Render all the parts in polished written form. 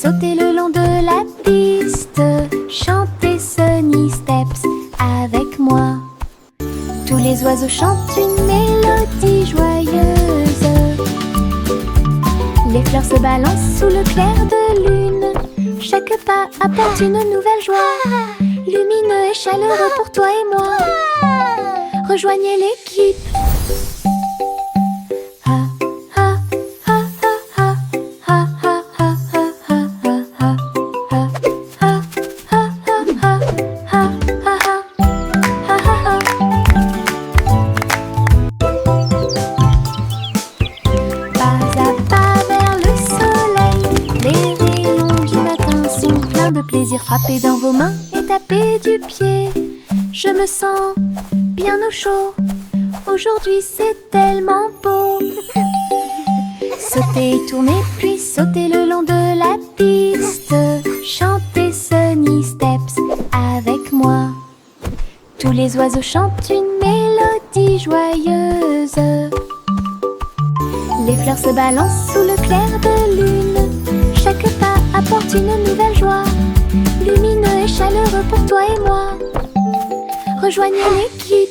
sauter le long de la piste, chanter Sunny Steps avec moi. Tous les oiseaux chantent une mélodie joyeuse. Les fleurs se balancent sous le clair de lune. Chaque pas apporte une nouvelle joie, lumineux et chaleureux pour toi et moi. Rejoignez l'équipe. Frappez dans vos mains et tapez du pied. Je me sens bien au chaud. Aujourd'hui c'est tellement beau. Sautez et tournez puis sautez le long de la piste. Chantez Sunny Steps avec moi. Tous les oiseaux chantent une mélodie joyeuse. Les fleurs se balancent sous le clair de lune. Chaque pas apporte une nouvelle joie, lumineux et chaleureux pour toi et moi. Rejoignez l'équipe.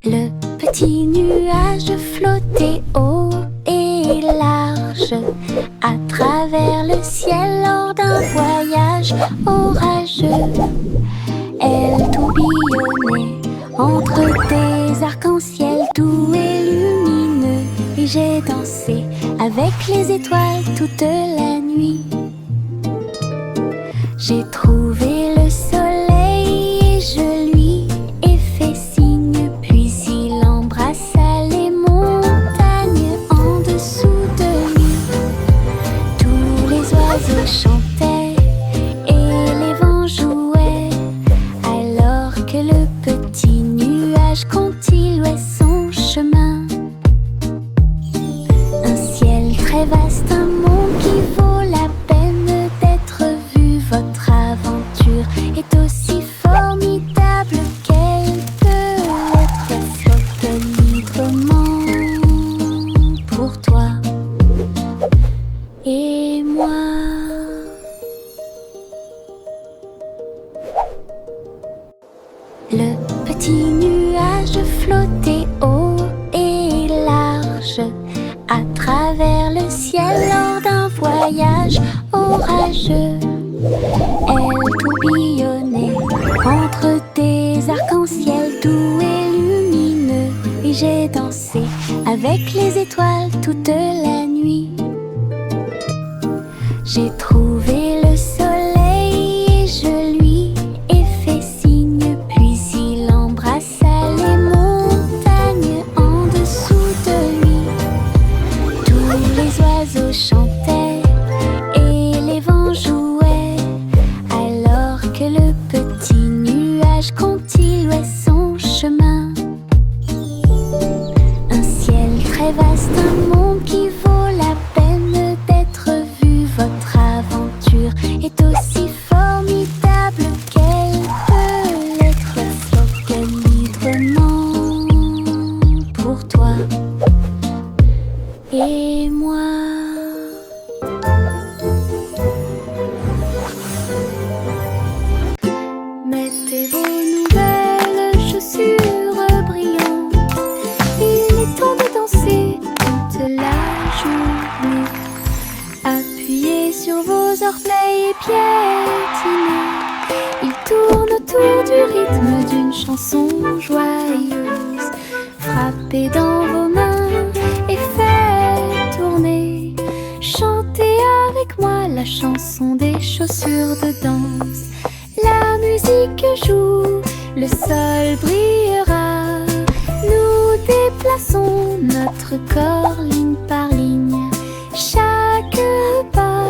Le petit nuage flottait haut et large à travers le ciel lors d'un voyage orageux. Elle tourbillonnait entre des arcs-en-ciel doux et lumineux. Et j'ai dansé avec les étoiles toute la nuit. J'ai trouvé le soleil et je lui ai fait signe. Puis il embrassa les montagnes en dessous de lui. Tous les oiseaux chantaient et les vents jouaient, alors que le petit nuage continuait son chemin. Un ciel très vaste, un monde qui vaut la peine d'être vu. Votre aventure est aussi formidable qu'elle peut être. Flotte librement pour toi et moi. Le petit nuage flottait haut et large à travers le ciel lors d'un voyage orageux. Elle tourbillonnait entre des arcs-en-ciel doux et lumineux. Et j'ai dansé avec les étoiles toute la nuit. J'ai trouvé le soleil et je lui ai fait signe. Puis il embrassa les montagnes en dessous de lui. Tous les oiseaux chantaient et les vents jouaient, alors que le petit nuage continuait son chemin. Un ciel très vaste, un monde qui vaut la peine d'être vu. Votre aventure est aussi formidable qu'elle peut l'être. Flotte librement pour toi et moi. Mettez vos nouvelles chaussures brillantes. Il est temps de danser toute la journée. Appuyez sur vos orteils et piétinez. Ils tournent autour du rythme d'une chanson joyeuse. Frappez dans vos mains et faites tourner. Chantez avec moi la chanson des chaussures de danse. La musique joue, le sol brillera. Nous déplaçons notre corps ligne par ligne. Chaque pas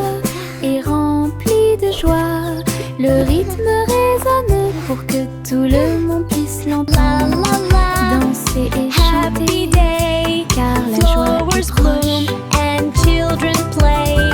est rempli de joie. Le rythme résonne pour que tout le monde puisse l'entendre. Danser et chanter, car la joie est proche. And children play.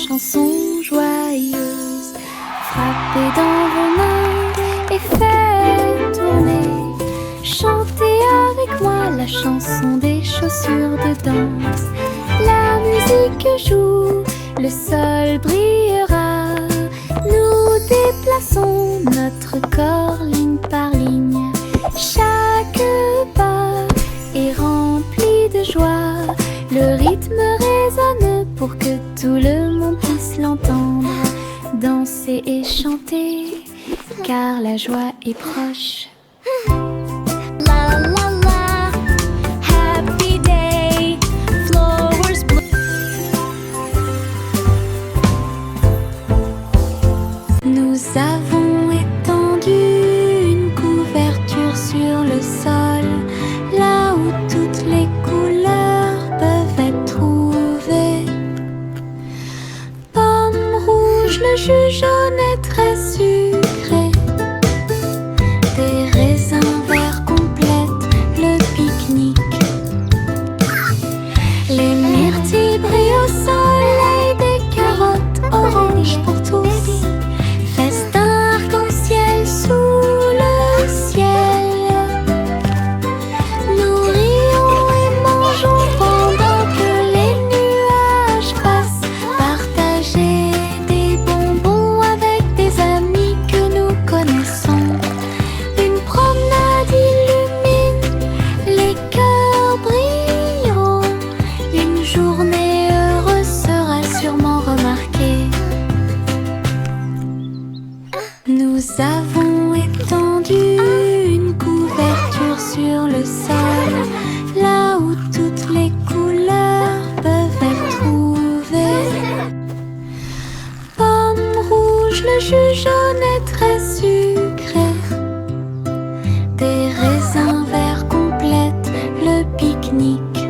chanson joyeuse. Frappez dans vos mains et faites tourner. Chantez avec moi la chanson des chaussures de danse. La musique joue, le sol brillera. Nous déplaçons notre corps ligne par ligne. Chaque pas est rempli de joie. Le rythme résonne pour que tout le monde puisse l'entendre. Danser et chanter, car la joie est proche. La la la, happy day, flowers bloom. Nous avons étendu une couverture sur le sol, là où toutes les couleurs peuvent être trouvées. Pomme rouge, le jus jaune est très sucré. Des raisins verts complètent le pique-nique. Les myrtilles brillent au soleil, des carottes oranges pour tous. Festin arc-en-ciel sous le ciel. Nous rions et mangeons pendant que les nuages passent. Partager des bonbons avec des amis que nous connaissons. Une promenade illumine, les cœurs brilleront. Une journée heureuse sera sûrement remarquée. Nous avons étendu une couverture sur le sol, là où toutes les couleurs peuvent être trouvées. Pomme rouge, le jus jaune est très sucré. Des raisins verts complètent le pique-nique.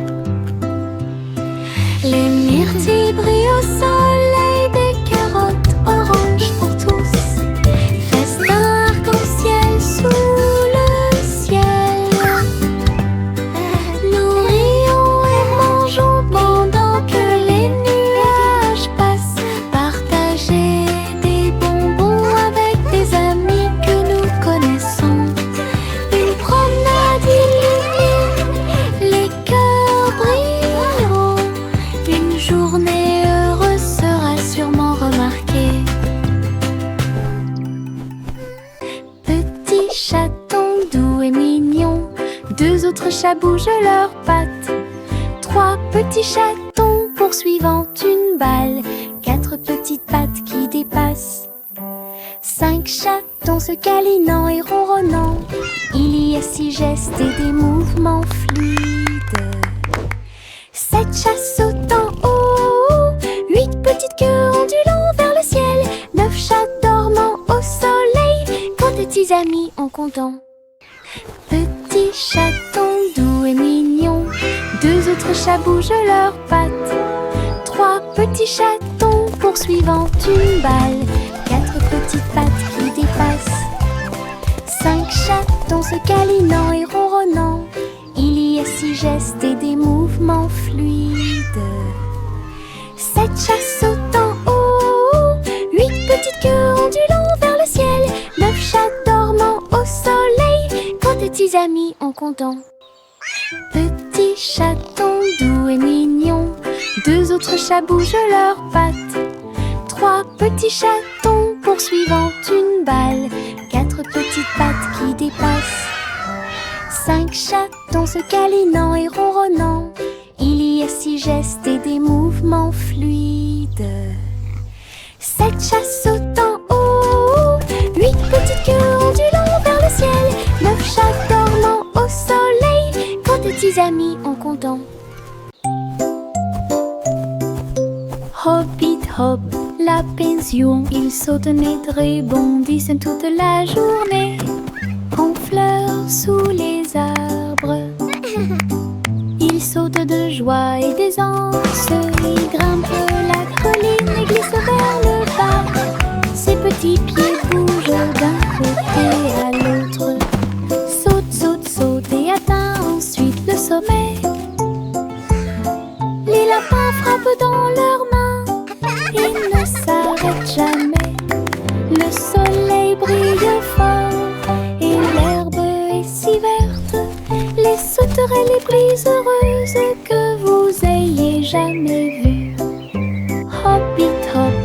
Les myrtilles brillent au soleil, des carottes oranges pour tous. Festin arc-en-ciel sous le ciel. Nous rions et mangeons pendant que les nuages passent. Partager des bonbons avec des amis que nous connaissons. Une promenade illumine, les cœurs brilleront. Une journée heureuse sera sûrement remarquée. Petit chaton doux et mignon, deux autres chats bougent leurs pattes. Trois petits chatons poursuivant une balle, quatre petites pattes qui dépassent. Cinq chatons se câlinant et ronronnant. Il y a six gestes et des mouvements fluides. Sept chats sautant haut, huit petites queues ondulant vers le ciel. Neuf chats dormant au soleil, quand de petits amis en comptant. Petit chaton doux et mignon, deux autres chats bougent leurs pattes. Trois petits chatons poursuivant une balle, quatre petites pattes qui dépassent. Cinq chatons se câlinant et ronronnant. Il y a six gestes et des mouvements fluides. Sept chats sautant haut, huit petites queues ondulant vers le ciel. Neuf chats dormant au soleil, quand de petits amis en comptant. Petit chaton doux et mignon, deux autres chats bougent leurs pattes. Trois petits chatons poursuivant une balle, quatre petites pattes qui dépassent. Cinq chatons se câlinant et ronronnant. Il y a six gestes et des mouvements fluides. Sept chats sautant haut, huit petites queues ondulant vers le ciel. Neuf chats dormant au soleil, quand de petits amis en comptant. Hobbit hop, la pension, ils sautent et rebondissent toute la journée. En fleurs sous les arbres, ils sautent de joie et d'aisance. Ils grimpent la colline et glissent vers le bas. Ses petits pieds bougent d'un côté à l'autre. Saute, saute, saute et atteint ensuite le sommet. Les lapins frappent dans leurs mains et les plus heureuses que vous ayez jamais vues. Hoppit hop,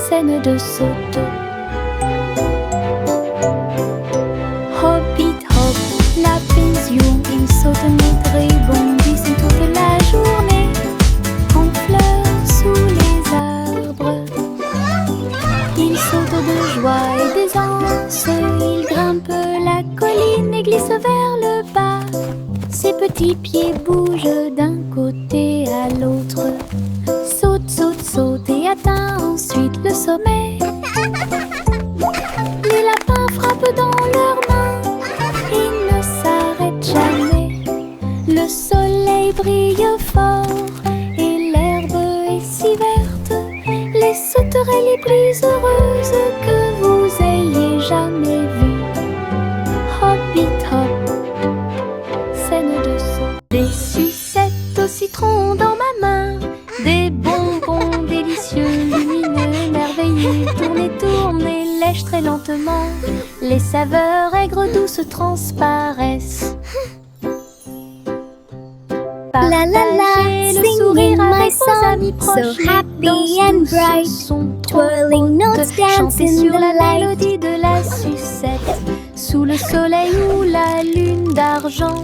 scène de saut. Hoppit hop, la pension, ils sautent mais rebondissent toute la journée en fleurs sous les arbres. Ils sautent de joie et d'aisance, ils grimpent la colline et glissent vers le bas. Ses petits pieds bougent d'un côté à l'autre. Saute, saute, saute et atteint ensuite le sommet. Les lapins frappent dans leurs mains, ils ne s'arrêtent jamais. Le soleil brille fort et l'herbe est si verte. Les sauterelles les plus heureuses que vous ayez jamais vues. Hoppit hop, scène de saut. Des sucettes au citron dans ma main, des bonbons délicieux, lumineux, merveilleux. Tournez, tournez, lèche très lentement. Les saveurs aigres douces transparaissent. La la la, Partagez le singing sourire my avec vos amis song, so proches. happy and bright, Sont trop twirling notes, hautes. dancing Chantez sur the la light. mélodie de la sucette, sous le soleil ou la lune d'argent.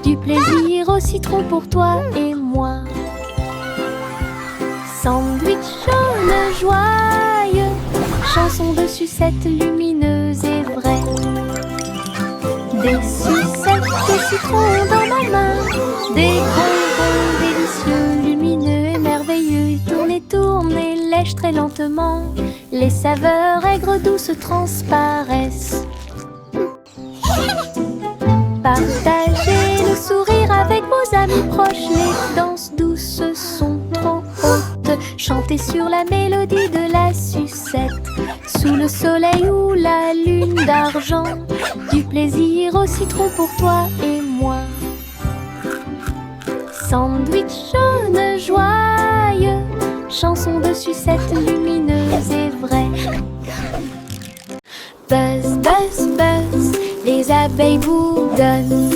Du plaisir au citron pour toi et moi. Sandwich jaune joyeux, chanson de sucette lumineuse et vraie. Des sucettes de citron dans ma main, des bonbons délicieux, lumineux et merveilleux. Tournez, tournez, lèche très lentement. Les saveurs aigres douces transparaissent. Partagez le sourire avec vos amis proches. Les danses douces sont trop hautes. Chantez sur la mélodie de la sucette, sous le soleil ou la lune d'argent. Du plaisir au citron pour toi et moi. Sandwich jaune joyeux, chanson de sucette lumineuse et vraie. Buzz, buzz, buzz, les abeilles bourdonnent,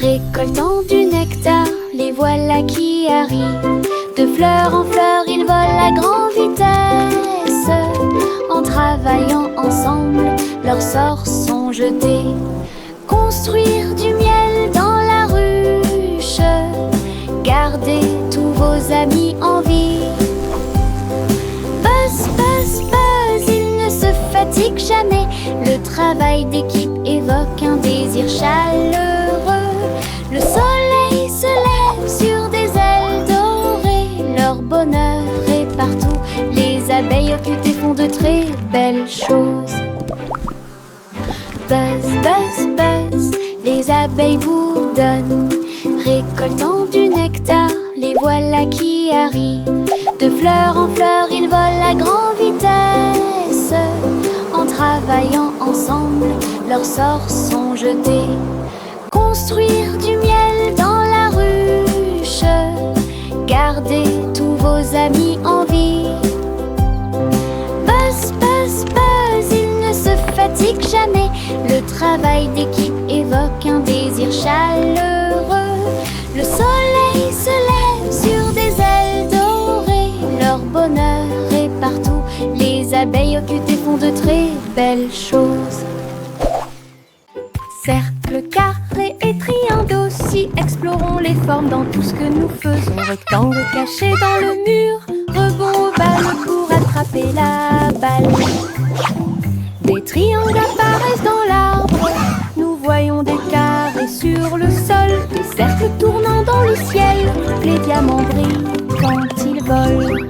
récoltant du nectar, les voilà qui arrivent. De fleur en fleur, ils volent à grande vitesse. En travaillant ensemble, leurs sorts sont jetés. Construire du miel dans la ruche, gardez tous vos amis en vie. Buzz, buzz, buzz, ils ne se fatiguent jamais. Le travail d'équipe évoque un désir chaleureux. Le soleil se lève sur des ailes dorées. Leur bonheur est partout. Les abeilles occupées font de très belles choses. Buzz, buzz, buzz, les abeilles bourdonnent, récoltant du nectar, les voilà qui arrivent. De fleur en fleur, ils volent à grande vitesse. En travaillant ensemble, leurs sorts sont jetés. Construire du miel dans la ruche, gardez tous vos amis en vie. Buzz, buzz, buzz, ils ne se fatiguent jamais. Le travail d'équipe évoque un désir chaleureux. Le soleil se lève sur des ailes dorées. Leur bonheur est partout. Les abeilles occupées font de très belles choses. Cercle, carré et triangle aussi, explorons les formes dans tout ce que nous faisons. Rectangle caché dans le mur, rebond ovale pour attraper la balle. Des triangles apparaissent dans l'arbre, nous voyons des carrés sur le sol, des cercles tournant dans le ciel, les diamants brillent quand ils volent.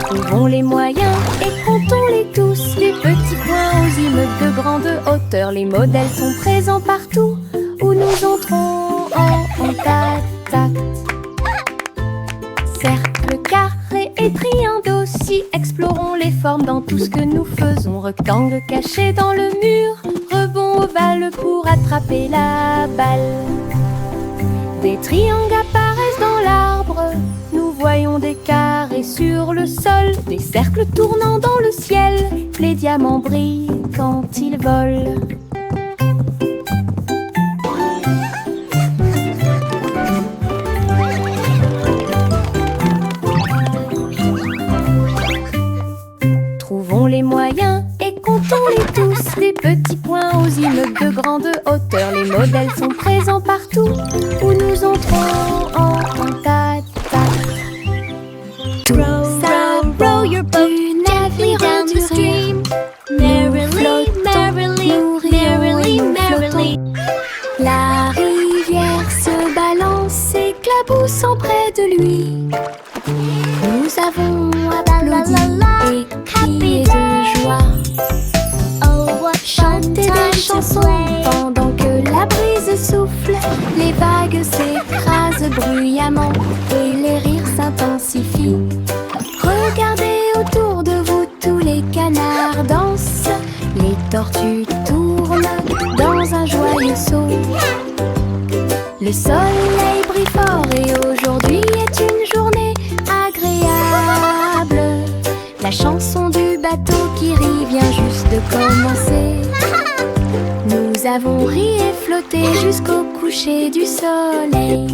Trouvons les moyens et comptons-les tous, les petits points aux immeubles de grande hauteur. Les modèles sont présents partout où nous entrons en contact. Cercle, carré et triangle aussi, explorons les formes dans tout ce que nous faisons. Rectangle caché dans le mur, rebond ovale pour attraper la balle. Des triangles apparaissent dans l'arbre, nous voyons des carrés sur le sol, des cercles tournant dans le ciel. Les diamants brillent quand ils volent. Trouvons les moyens et comptons-les tous. Des petits points aux immeubles de grande hauteur. Les modèles sont présents partout où nous entrons en contact. Row your boat gently down the stream. Merrily, merrily, merrily, merrily. La rivière se balance, éclaboussant près de lui. Nous avons applaudi et crié de joie. Oh, what fun Chanter des time to chansons play. pendant que la brise souffle. Les vagues s'écrasent bruyamment et les rires s'intensifient. Regardez autour de vous, tous les canards dansent. Les tortues tournent dans un joyeux saut. Le soleil brille fort et aujourd'hui est une journée agréable. La chanson du bateau qui rit vient juste de commencer. Nous avons ri et flotté jusqu'au coucher du soleil.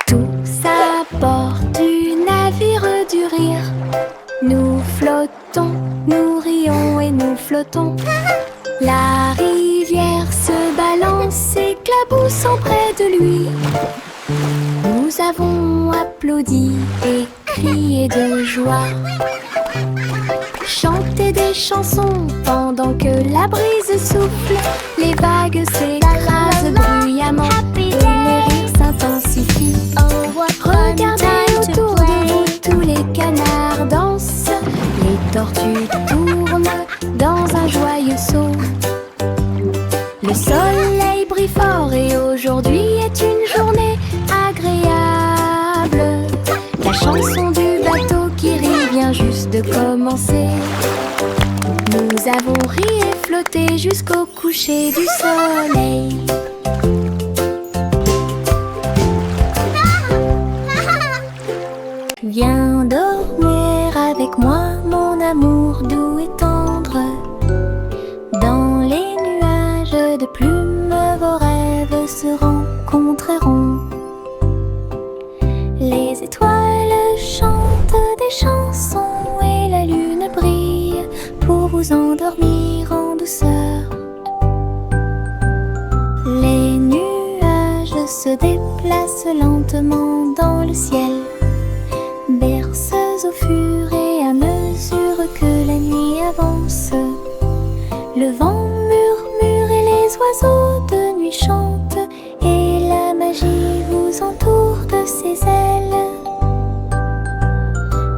Tous à bord du navire du rire. Nous flottons, nous rions et nous flottons. La rivière se balance, éclaboussant près de lui. Nous avons applaudi et crié de joie. Chanter des chansons pendant que la brise souffle. Les vagues s'écrasent bruyamment et les rires s'intensifient. Oh, what fun Regardez time to autour de vous, play. tous les canards dansent. Les tortues tournent dans un joyeux saut. Le soleil brille fort et aujourd'hui est une journée agréable. La chanson du bateau qui rit vient juste de commencer. Nous avons ri et flotté jusqu'au coucher du soleil. Viens dormir avec moi, mon amour doux et tendre. Dans les nuages de plumes, vos rêves se rencontreront. Les étoiles chantent des chansons et la lune brille pour vous endormir en douceur. Les nuages se déplacent lentement dans le ciel, berceuses au fur et à mesure que la nuit avance. Le vent murmure et les oiseaux de nuit chantent, et la magie vous entoure de ses ailes.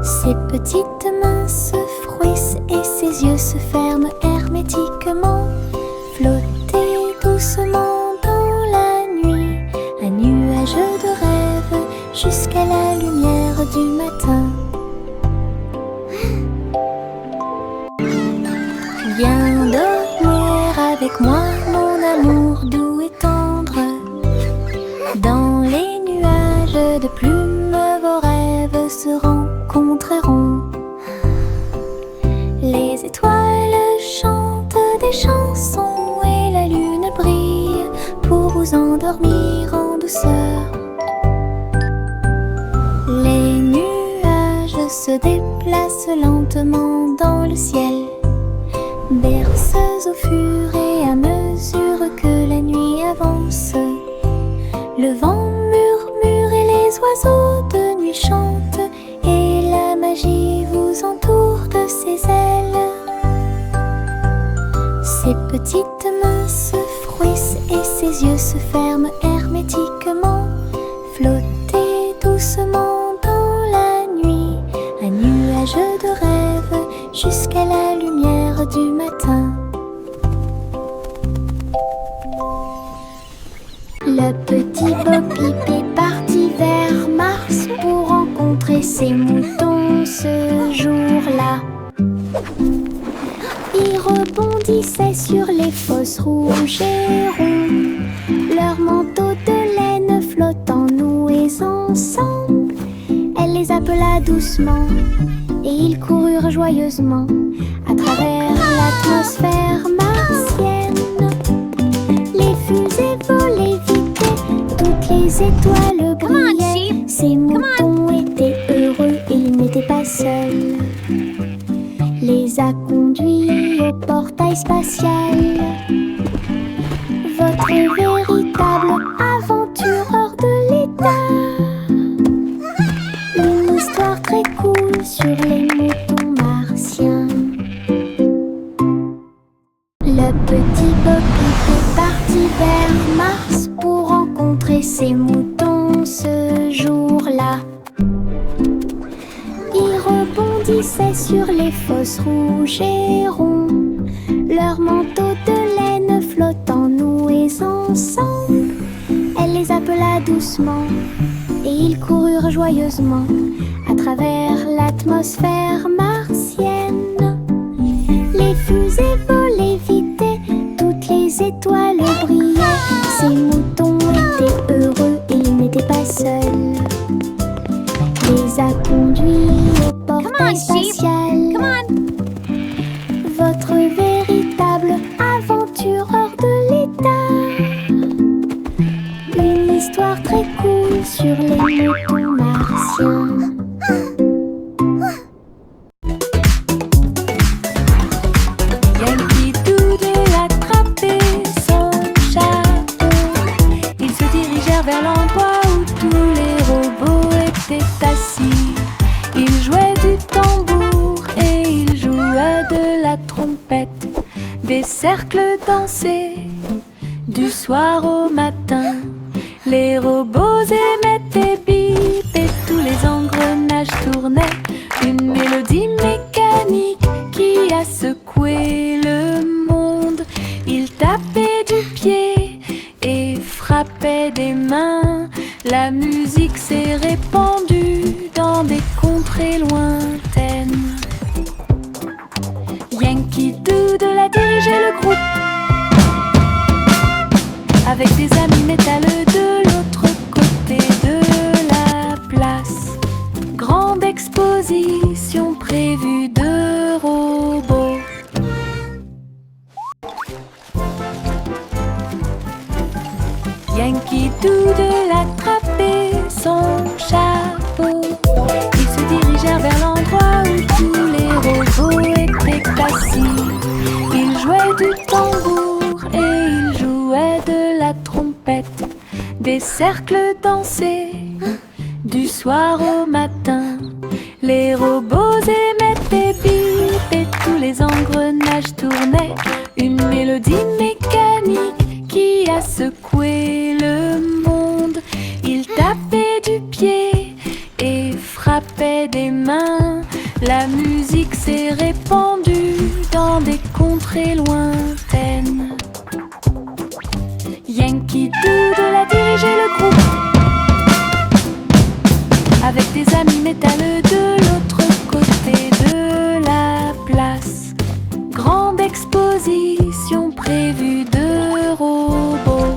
Ses petites mains se frouissent et ses yeux se ferment hermétiquement. Flottez doucement dans la nuit, un nuage de rêve jusqu'à la lumière du matin. Viens dormir avec moi, mon amour doux et tendre. Dans les nuages de plumes, vos rêves se rencontreront. Les étoiles chantent des chansons et la lune brille pour vous endormir en douceur. Les nuages se déplacent lentement dans le ciel, berceuses au fur et à mesure que la nuit avance. Le vent murmure et les oiseaux de nuit chantent, et la magie vous entoure de ses ailes. Ses petites mains se frouissent et ses yeux se ferment hermétiquement. Flottez doucement dans la nuit, un nuage de rêve jusqu'à la lumière du matin. Le petit Bo Peep est parti vers Mars pour rencontrer ses moutons ce jour-là. Il rebondissait sur les fosses rouges et ronds. Leur appela doucement et ils coururent joyeusement à travers l'atmosphère martienne. Les fusées volaient vite, toutes les étoiles brillaient. Ces moutons étaient heureux, ils n'étaient pas seuls. Les a conduits au portail spatial. Votre véritable aventureur de l'état. Une histoire très cool sur les moutons martiens. Le petit Bobby est parti vers Mars pour rencontrer ses moutons ce jour-là. Ils rebondissaient sur les fosses rouges et ronds, leurs manteaux de laine flottant noués ensemble. Elle les appela doucement et ils coururent joyeusement à travers l'atmosphère martienne. Les fusées volaient vite, toutes les étoiles brillaient. Ces moutons étaient heureux, ils n'étaient pas seuls. Les a conduits au portail spatial. Votre véritable aventureur de l'état. Une histoire très cool sur les moutons martiens. Yankee Doodle attrapait son chapeau. Ils se dirigèrent vers l'endroit où tous les robots étaient assis. Ils jouaient du tambour et ils jouaient de la trompette. Des cercles dansaient du soir au matin. Les robots émettaient bip et tous les engrenages tournaient. Une mélodie mécanique qui a secoué le monde. Ils tapaient du pied et frappaient des mains. La musique s'est répandue dans des contrées lointaines. Yankee Doodle a dirigé le groupe avec des amis métalleux de l'autre côté de la place. Grande exposition prévue de robots. Yankee Doodle attrapait son chapeau. Ils se dirigèrent vers l'endroit où tous les robots étaient assis. Ils jouaient du tambour et ils jouaient de la trompette. Des cercles dansaient du soir au matin. Les robots émettaient bip et tous les engrenages tournaient. Une mélodie mécanique qui a secoué le monde. Ils tapaient du pied et frappaient des mains. La musique s'est répandue dans des contrées lointaines. Yankee Doodle a dirigé le groupe avec des amis métalleux de l'autre côté de la place. Grande exposition prévue de robots.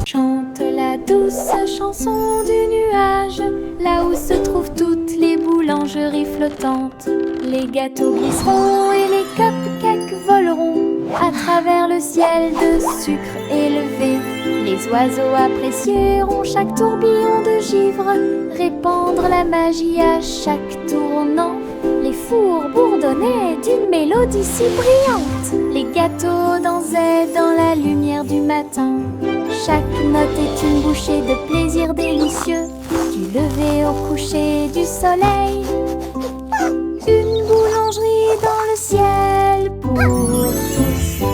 Chante la douce chanson du nuage, là où se trouvent toutes les boulangeries flottantes. Les gâteaux glisseront et les cupcakes voleront à travers le ciel de sucre élevé. Les oiseaux apprécieront chaque tourbillon de givre, répandre la magie à chaque tournant. Les fours bourdonnaient d'une mélodie si brillante. Les gâteaux dansaient dans la lumière du matin. Chaque note est une bouchée de plaisir délicieux, du lever au coucher du soleil. Une boulangerie dans le ciel pour tous.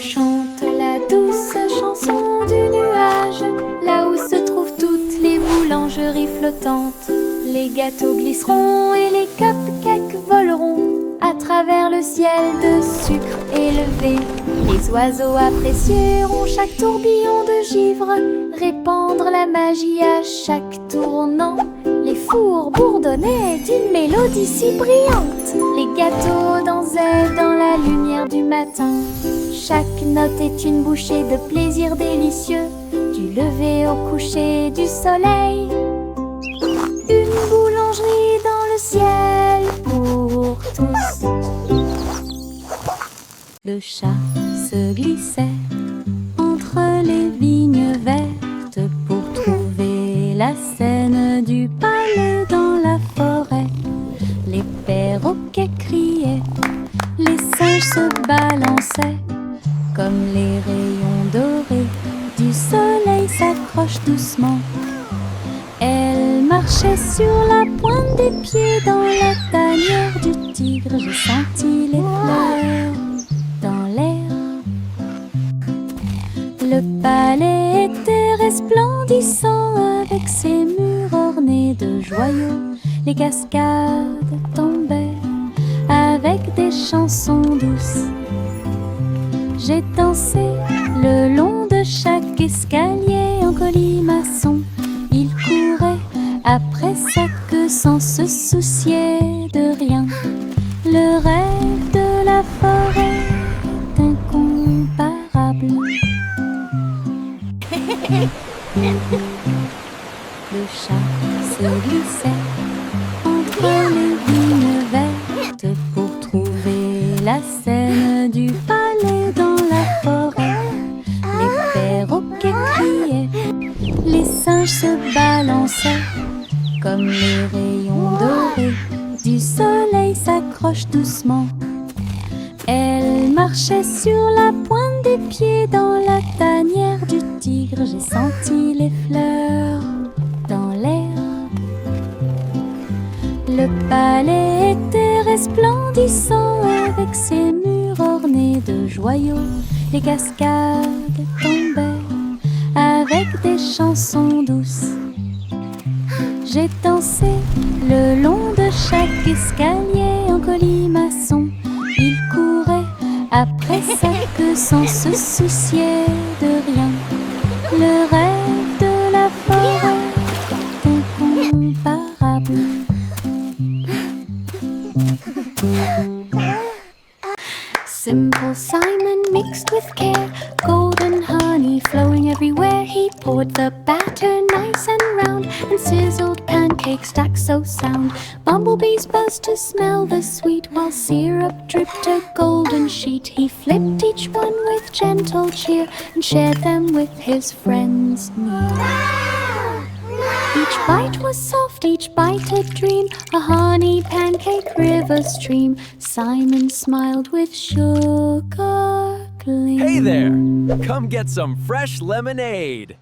Chante la douce chanson du nuage, là où se trouvent toutes les boulangeries flottantes. Les gâteaux glisseront et les cupcakes voleront à travers le ciel de sucre élevé. Les oiseaux apprécieront chaque tourbillon de givre, répandre la magie à chaque tournant. Les fours bourdonnaient d'une mélodie si brillante. Les gâteaux dansaient dans la lumière du matin. Chaque note est une bouchée de plaisir délicieux, du du lever au coucher du soleil. Une boulangerie dans le ciel pour tous. Le chat se glissait entre les vignes vertes pour trouver la scène du palais dans la forêt. Les perroquets criaient, les singes se balançaient, comme les rayons dorés du soleil s'accrochent doucement. Elle marchait sur la pointe des pieds dans la tanière du tigre. J'ai senti les fleurs dans l'air. Le palais était resplendissant avec ses murs ornés de joyaux. Les cascades tombaient avec des chansons douces. J'ai dansé le long de chaque escalier en colimaçon. Il courait après sa queue sans se soucier de rien. Le rêve de la forêt est incomparable. Le chat se glissait entre les vignes vertes pour trouver la scène du palais dans la forêt. Les perroquets criaient, les singes se balançaient, comme les rayons dorés du soleil s'accrochent doucement. Elle marchait sur la pointe des pieds dans la tanière du tigre. J'ai senti les fleurs dans l'air. Le palais était resplendissant avec ses murs ornés de joyaux. Les cascades tombaient avec des chansons douces. J'ai dansé le long de chaque escalier en colimaçon. Il courait après sa queue sans se soucier de rien. Le rêve de la forêt est incomparable. Simple Simon mixed with care, golden honey flowing everywhere. He poured the batter nice and round, and sizzled pancakes stacked so sound. Bumblebees buzzed to smell the sweet, while syrup dripped a golden sheet. He flipped each one with gentle cheer, and shared them with his friends near. Each bite was soft, each bite a dream, a honey pancake river stream. Simon smiled with sugar gleam. Hey there! Come get some fresh lemonade!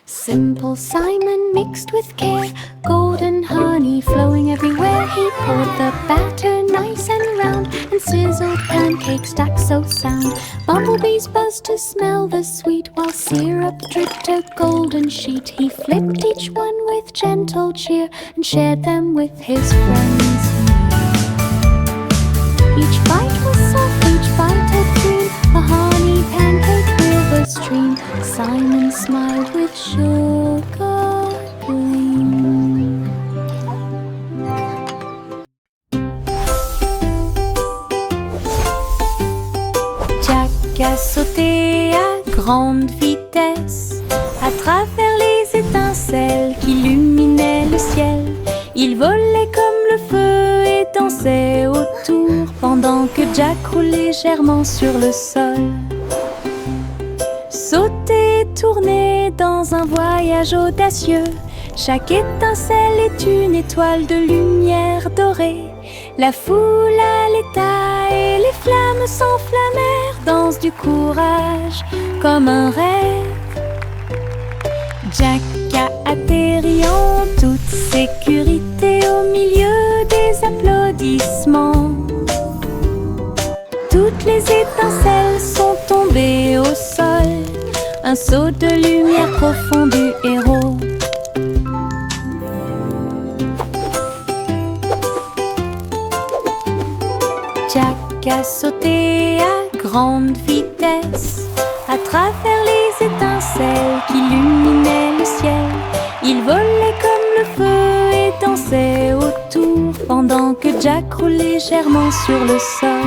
Simple Simon mixed with care, golden honey flowing everywhere. He poured the batter nice and round, and sizzled pancakes stacked so sound. Bumblebees buzzed to smell the sweet, while syrup dripped a golden sheet. He flipped each one with gentle cheer, and shared them with his friends. Each bite was soft, each bite a dream, a honey pancake river stream. Simon smiled with sugar gleam. Jack a sauté à grande vitesse à travers les étincelles qui illuminaient le ciel. Il volait comme le feu et dansait autour pendant que Jack roulait légèrement sur le sol. Sauter, tourner dans un voyage audacieux. Chaque étincelle est une étoile de lumière dorée. La foule à l'état et les flammes s'enflammèrent. Danse du courage comme un rêve. Jack a atterri en toute sécurité au milieu des applaudissements. Toutes les étincelles sont tombées au sol. Un saut de lumière profond du héros. Jack a sauté à grande vitesse à travers les étincelles qui illuminaient le ciel. Il volait comme le feu et dansait autour pendant que Jack roulait légèrement sur le sol.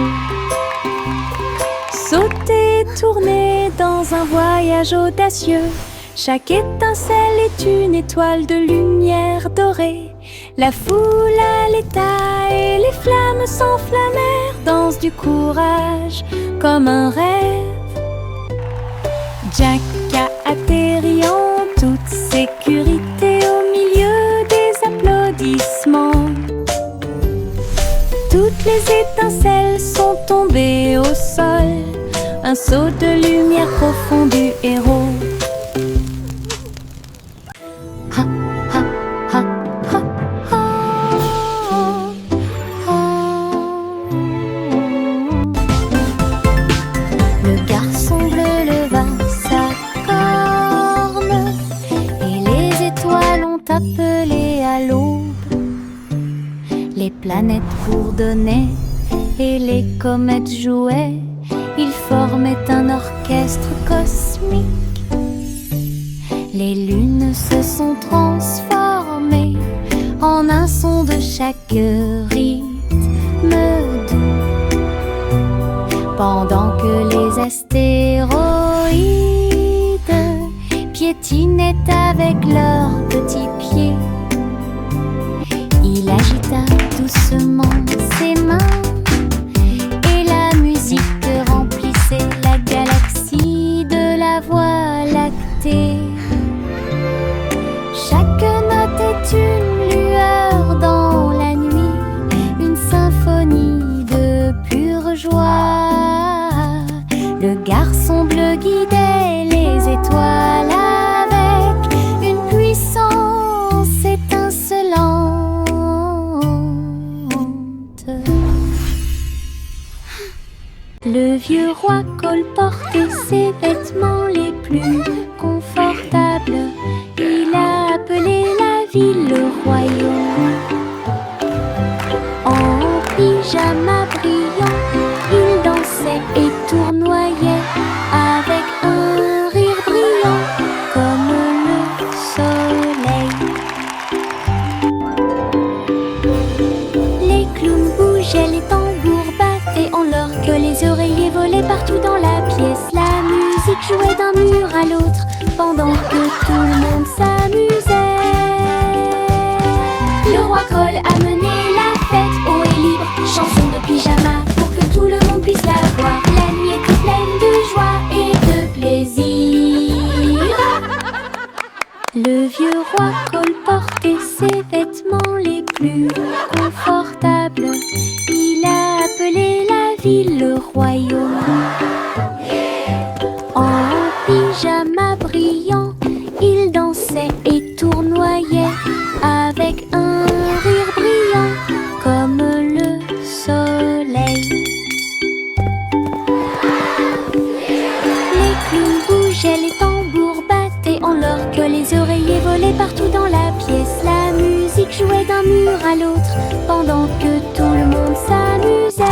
Sauter, tourner dans un voyage audacieux. Chaque étincelle est une étoile de lumière dorée. La foule à l'état et les flammes s'enflammèrent. Danse du courage comme un rêve. Jack a atterri en toute sécurité au milieu des applaudissements. Toutes les étincelles sont tombées au sol. Un saut de lumière profond du héros. Ha, ha, ha, ha, ha, ha. Le garçon bleu leva sa corne et les étoiles ont appelé à l'aube. Les planètes bourdonnaient et les comètes jouaient. Ils formaient un orchestre cosmique. Les lunes se sont transformées en un son de chaque rythme doux. Pendant que les astéroïdes piétinaient avec leurs petits pieds, il agita doucement ses mains et la musique remplissait la galaxie de la Voie lactée. Chaque note est une lueur dans la nuit, une symphonie de pure joie. Le garçon bleu guidait les étoiles avec une puissance étincelante. Le vieux roi colportait ses vêtements les plus confortables. Il a appelé la ville le royaume. En pyjama brillant, il dansait et tournoyait avec un rire brillant comme le soleil. Les clowns bougeaient, les tambours battaient en l'or que les oreillers volaient partout dans la pièce. La musique jouait d'un mur à l'autre pendant que tout le monde s'amusait. Le roi Cole a mené la fête haut et libre, chanson de pyjama pour que tout le monde puisse la voir. La nuit était pleine de joie et de plaisir. Le vieux roi Cole portait ses vêtements les plus confortables. Il a appelé la ville le royaume. En pyjama brillant, il dansait et tournoyait avec un rire brillant comme le soleil. Les clowns bougeaient, les tambours battaient en l'or que les oreillers volaient partout dans la pièce. La musique jouait d'un mur à l'autre pendant que tout le monde s'amusait.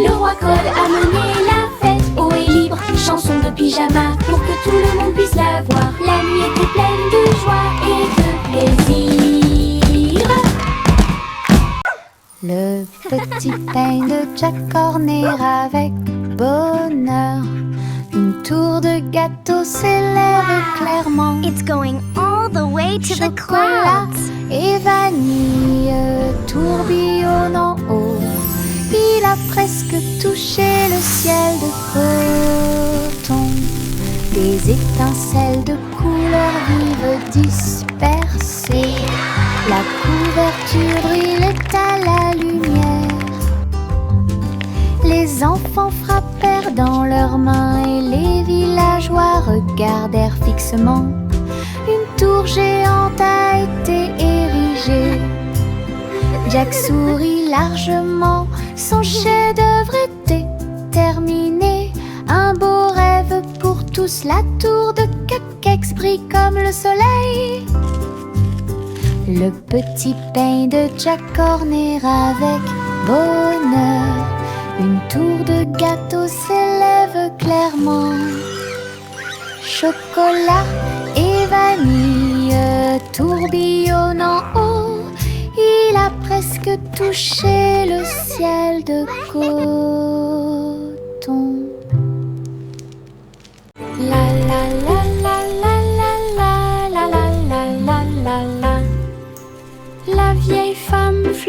Le roi Cole a mené la fête haut et libre, chanson de pyjama pour que tout le monde puisse la voir. La nuit était pleine de joie et de plaisir. Le petit pain de Jack Horner avec bonheur. Une tour de gâteau s'élève clairement. It's going all the way to the Chocolat clouds. et vanille tourbillonnant haut. Il a presque touché le ciel de coton. Des étincelles de couleurs vives dispersées. La couverture brillait à la lumière. Les enfants frappèrent dans leurs mains et les villageois regardèrent fixement. Une tour géante a été érigée. Jack sourit largement, son chef-d'œuvre était terminé. Un beau rêve pour tous, la tour de Cupcakes brille comme le soleil. Le petit pain de Jack Horner avec bonheur. Une tour de gâteau s'élève clairement. Chocolat et vanille tourbillonnant haut. Il a presque touché le ciel de coton. La la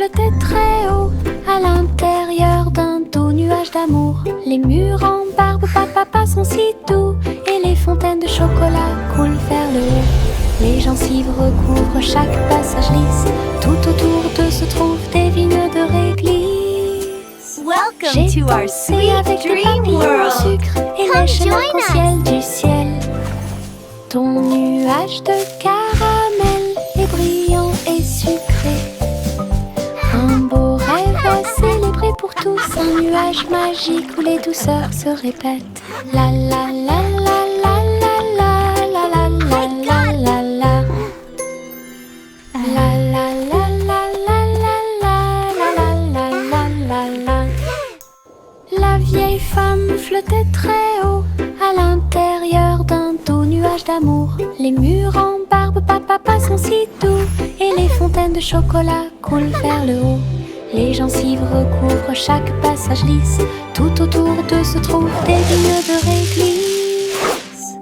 flottait très haut à l'intérieur d'un doux nuage d'amour. Les murs en barbe papa sont si doux et les fontaines de chocolat coulent vers le haut. Les gencives recouvrent chaque passage lisse. Tout autour d'eux se trouvent des vignes de réglisse. Welcome J'ai to our dansé sweet avec des dream papillons au world. sucre et Come lèche join l'arc-en-ciel du ciel. Ton nuage de caramel est brillant et sucré. Un beau rêve à célébrer pour tous, un nuage magique où les douceurs se répètent. La la la la la la la la la la la la la. La la la la la la la la la la la la. La vieille femme flottait très haut à l'intérieur d'un doux nuage d'amour. Les murs en barbe papa sont si doux et les fontaines de chocolat coulent vers le haut. Les gencives recouvrent chaque passage lisse. Tout autour d'eux se trouvent des vignes de réglisse.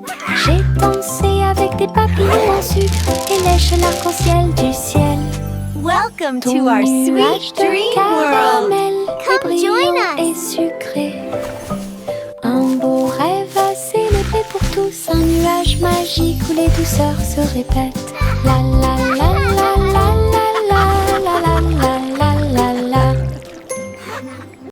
J'ai dansé avec des papillons en sucre et lèche l'arc-en-ciel du ciel. Welcome Ton to our nuage sweet de dream world. caramel est Come join brillant us. et sucré. Un beau rêve à célébrer pour tous, un nuage magique où les douceurs se répètent. La la